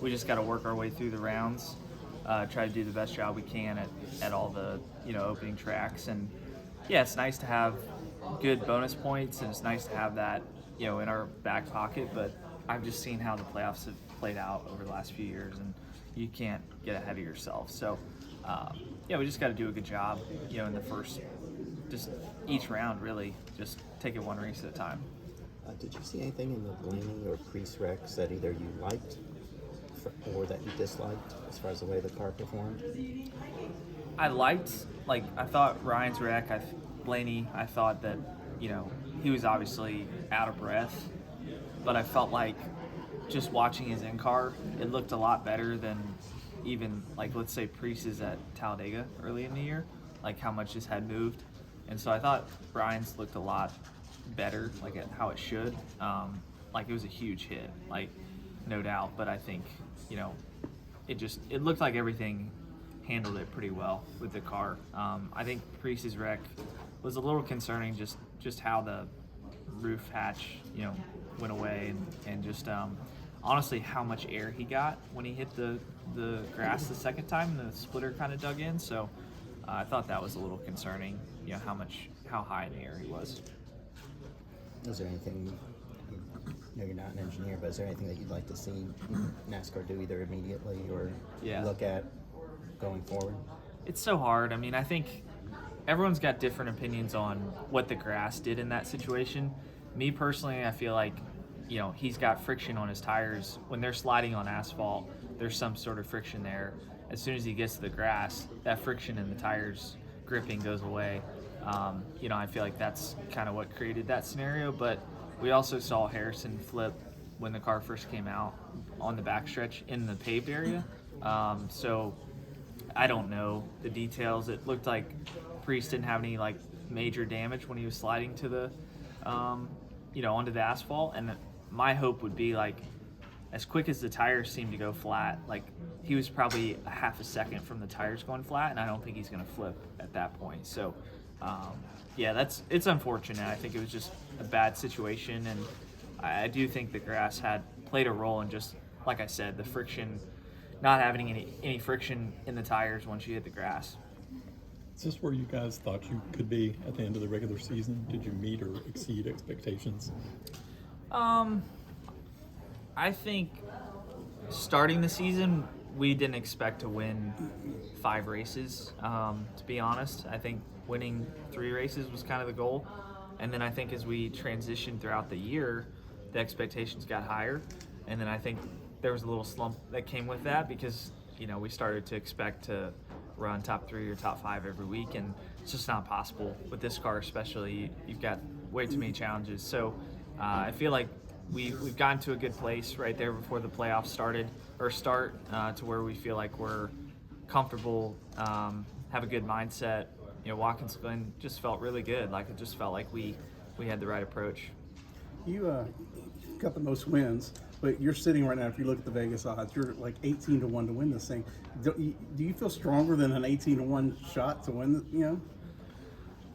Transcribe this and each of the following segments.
we just got to work our way through the rounds, try to do the best job we can at all the opening tracks. And yeah, it's nice to have good bonus points, and it's nice to have that in our back pocket. But I've just seen how the playoffs have played out over the last few years, and you can't get ahead of yourself. So yeah, we just got to do a good job in the first, just each round, really just take it one race at a time. Did you see anything in the Blaney or Priest wrecks that either you liked or that you disliked as far as the way the car performed? I thought Ryan's wreck, Blaney, I thought that, he was obviously out of breath, but I felt like just watching his in-car, it looked a lot better than even, let's say Priest's at Talladega early in the year, how much his head moved. And so I thought Brian's looked a lot better, at how it should. It was a huge hit, no doubt, but I think, it looked like everything handled it pretty well with the car. I think Priest's wreck was a little concerning, just how the roof hatch, went away, and just honestly how much air he got when he hit the grass the second time, and the splitter kind of dug in. So I thought that was a little concerning, how high in the air he was. Is there anything, I know you're not an engineer, but is there anything that you'd like to see NASCAR do either immediately or look at going forward? It's so hard. I mean, I think everyone's got different opinions on what the grass did in that situation. Me personally, I feel like, he's got friction on his tires. When they're sliding on asphalt, there's some sort of friction there. As soon as he gets to the grass, that friction in the tires gripping goes away. I feel like that's kind of what created that scenario. But we also saw Harrison flip when the car first came out on the backstretch in the paved area. So I don't know the details. It looked like Priest didn't have any major damage when he was sliding to the onto the asphalt. And my hope would be as quick as the tires seemed to go flat, he was probably a half a second from the tires going flat, and I don't think he's going to flip at that point. So it's unfortunate. I think it was just a bad situation, and I do think the grass had played a role in, just like I said, the friction, not having any friction in the tires once you hit the grass. Is this where you guys thought you could be at the end of the regular season? Did you meet or exceed expectations? I think starting the season, we didn't expect to win 5 races, to be honest. I think winning 3 races was kind of the goal. And then I think as we transitioned throughout the year, the expectations got higher. And then I think there was a little slump that came with that because, we started to expect to run top 3 or top 5 every week, and it's just not possible with this car, especially. You've got way too many challenges. So I feel like we've gotten to a good place right there before the playoffs start to where we feel like we're comfortable, have a good mindset. Watkins Glen just felt really good. It just felt like we had the right approach. You got the most wins, but you're sitting right now, if you look at the Vegas odds, you're 18 to 1 to win this thing. Do you feel stronger than an 18 to 1 shot to win this,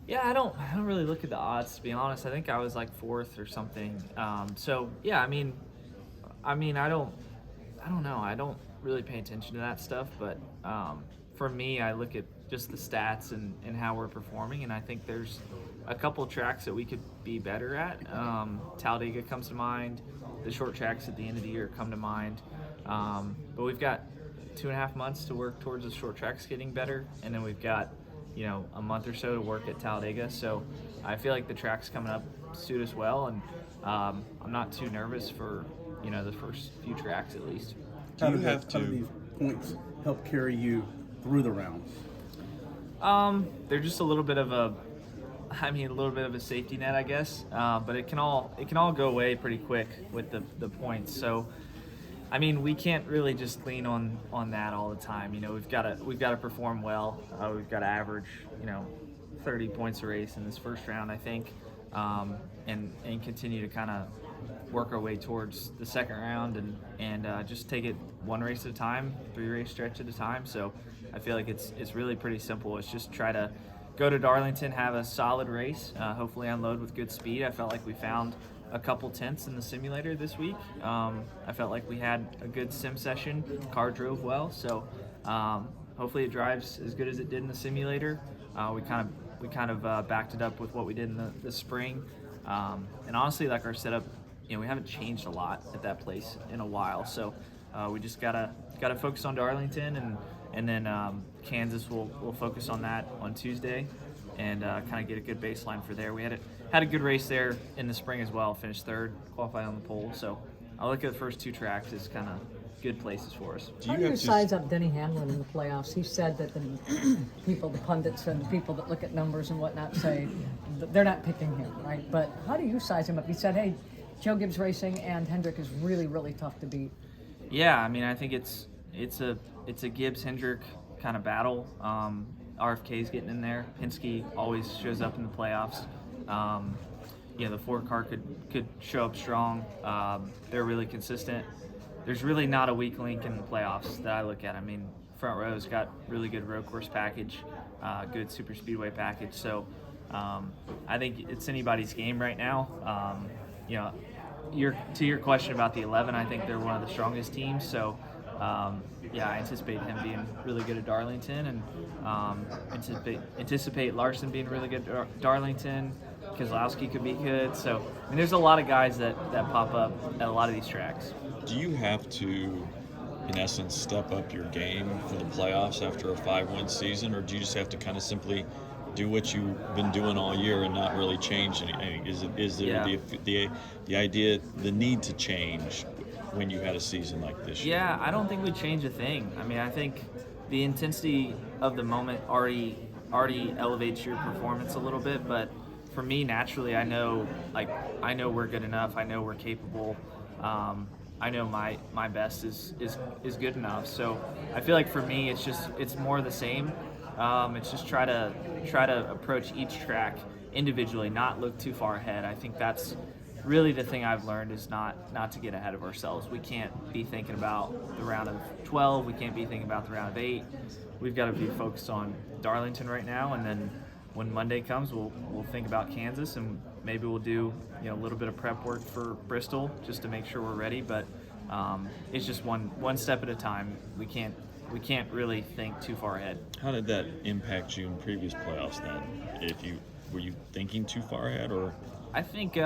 Yeah, I don't really look at the odds, to be honest. I think I was 4th or something. So yeah, I mean, I don't know. I don't really pay attention to that stuff, but for me, I look at just the stats and how we're performing, and I think there's a couple of tracks that we could be better at. Talladega comes to mind. The short tracks at the end of the year come to mind. But we've got 2.5 months to work towards the short tracks getting better, and then we've got a month or so to work at Talladega. So I feel like the tracks coming up suit us well, and I'm not too nervous for the first few tracks at least. How do these points help carry you through the rounds? They're just a little bit of a safety net, I guess. But it can all go away pretty quick with the points. So I mean, we can't really just lean on that all the time. We've got to perform well. We've got to average 30 points a race in this first round, I think, and continue to kind of work our way towards the second round and just take it one race at a time, 3-race stretch at a time. So I feel like it's really pretty simple. It's just try to go to Darlington, have a solid race, hopefully unload with good speed. I felt like we found a couple tenths in the simulator this week. I felt like we had a good sim session. Car drove well, so hopefully it drives as good as it did in the simulator. We kind of backed it up with what we did in the spring, and honestly, like our setup, we haven't changed a lot at that place in a while. So we just gotta focus on Darlington, and then Kansas will focus on that on Tuesday, and kind of get a good baseline for there. We had a good race there in the spring as well. Finished third, qualified on the pole. So I look at the first two tracks as kind of good places for us. How do you size up Denny Hamlin in the playoffs? He said that the people, the pundits and people that look at numbers and whatnot say they're not picking him, right? But how do you size him up? He said, hey, Joe Gibbs Racing and Hendrick is really, really tough to beat. Yeah, I mean, I think it's a Gibbs-Hendrick kind of battle. RFK's getting in there. Penske always shows up in the playoffs. The Ford car could show up strong. They're really consistent. There's really not a weak link in the playoffs that I look at. I mean, Front Row's got really good road course package, good super speedway package. So I think it's anybody's game right now. To your question about the 11, I think they're one of the strongest teams. So I anticipate him being really good at Darlington, and anticipate Larson being really good at Darlington. Keselowski could be good. So there's a lot of guys that pop up at a lot of these tracks. Do you have to, in essence, step up your game for the playoffs after a 5-win season, or do you just have to kind of simply do what you've been doing all year and not really change anything? Is there the idea, the need to change when you had a season like this year? Yeah, I don't think we change a thing. I mean, I think the intensity of the moment already elevates your performance a little bit, but for me, naturally, I know we're good enough. I know we're capable. I know my best is good enough. So I feel like for me, it's more the same. It's just try to approach each track individually, not look too far ahead. I think that's really the thing I've learned, is not to get ahead of ourselves. We can't be thinking about the round of 12. We can't be thinking about the round of 8. We've got to be focused on Darlington right now, and then when Monday comes, we'll think about Kansas, and maybe we'll do a little bit of prep work for Bristol just to make sure we're ready. But it's just one step at a time. We can't really think too far ahead. How did that impact you in previous playoffs then? Were you thinking too far ahead, or? I think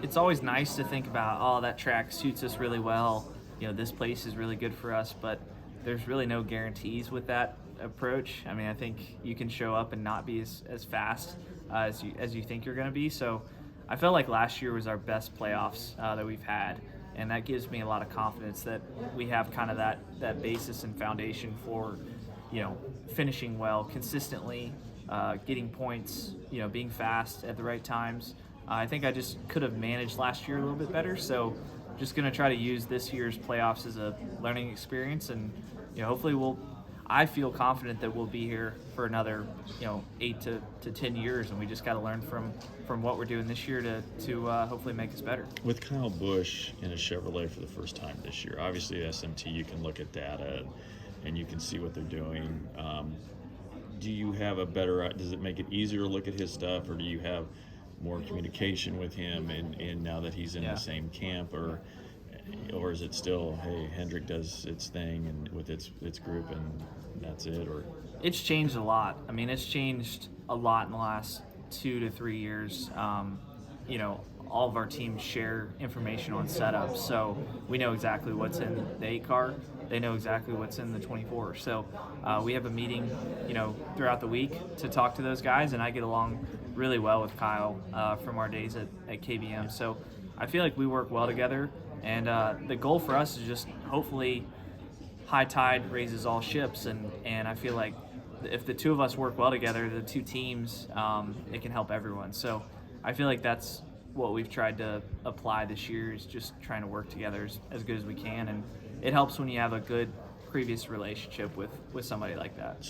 it's always nice to think about, that track suits us really well. This place is really good for us, but there's really no guarantees with that approach. I mean, I think you can show up and not be as fast as you think you're going to be. So I felt like last year was our best playoffs that we've had, and that gives me a lot of confidence that we have kind of that basis and foundation for finishing well consistently, getting points, being fast at the right times. I think I just could have managed last year a little bit better, so just going to try to use this year's playoffs as a learning experience, and hopefully I feel confident that we'll be here for another 8 to 10 years, and we just got to learn from what we're doing this year to hopefully make us better. With Kyle Busch in a Chevrolet for the first time this year, obviously SMT, you can look at data and you can see what they're doing. Do you have does it make it easier to look at his stuff, or do you have more communication with him and now that he's in the same camp, or is it still, hey, Hendrick does its thing and with its group and that's it? Or it's changed a lot. I mean, it's changed a lot in the last 2 to 3 years. All of our teams share information on setup, so we know exactly what's in the 8 car. They know exactly what's in the 24. So we have a meeting, throughout the week to talk to those guys, and I get along really well with Kyle from our days at KBM. So I feel like we work well together, and the goal for us is just hopefully high tide raises all ships, and I feel like if the two of us work well together, the two teams, it can help everyone. So I feel like that's what we've tried to apply this year, is just trying to work together as good as we can, and it helps when you have a good previous relationship with somebody like that.